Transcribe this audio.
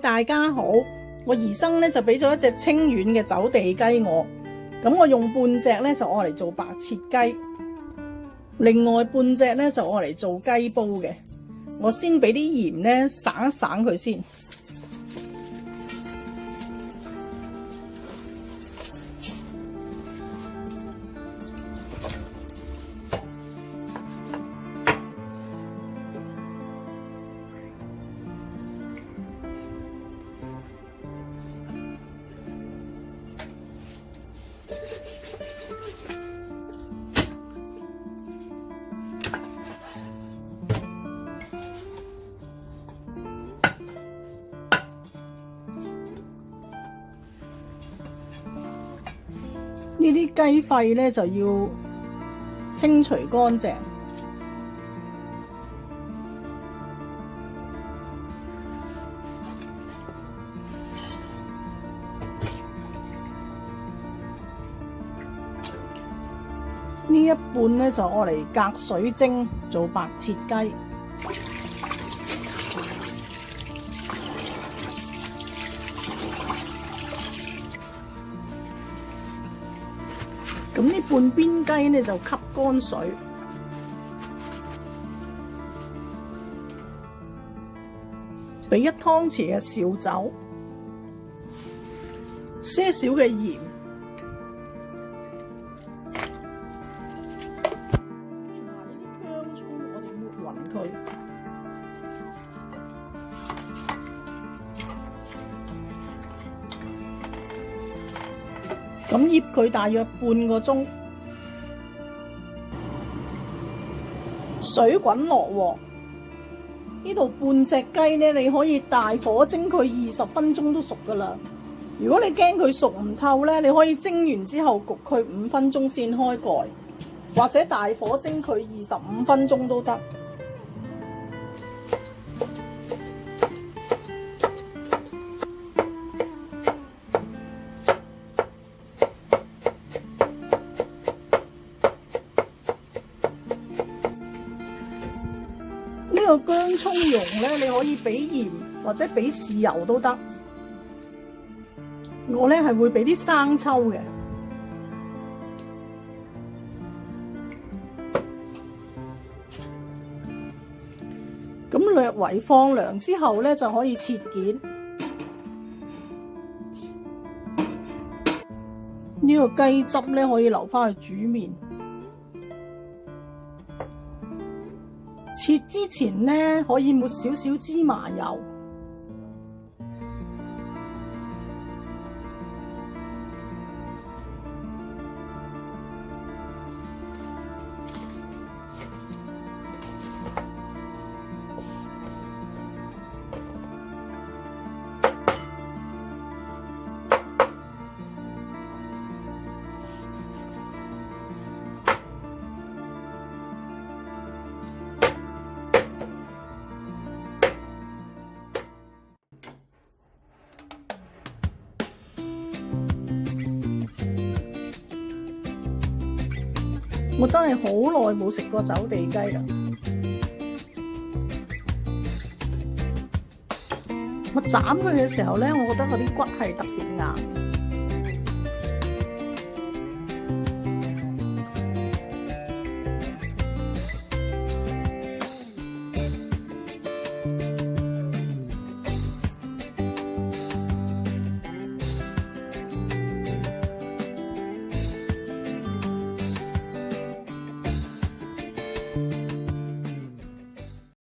大家好，我姨甥咧就俾咗一隻清遠嘅走地雞我，咁我用半隻咧就愛嚟做白切雞，另外半隻咧就愛嚟做雞煲嘅。我先俾啲鹽咧省一省佢先。呢啲雞肺咧就要清除乾淨。呢一半咧就愛嚟隔水蒸做白切雞。咁呢半邊雞呢就吸乾水，俾1湯匙嘅紹酒，些少嘅鹽，然後呢啲薑葱我哋抹勻佢。咁醃佢大約半個鐘，水滾落鑊。呢度半隻雞呢，你可以大火蒸佢20分鐘都熟噶啦。如果你驚佢熟唔透呢，你可以蒸完之後焗佢5分鐘先開蓋，或者大火蒸佢25分鐘都得。呢個薑葱蓉咧，你可以俾鹽或者俾豉油都得。我咧係會俾啲生抽嘅。咁略為放涼之後咧，就可以切件。呢個雞汁咧可以留返去煮麵。切之前呢，可以抹少少芝麻油。我真係好耐冇食過走地雞啦！我斬佢嘅時候咧，我覺得嗰啲骨係特別硬。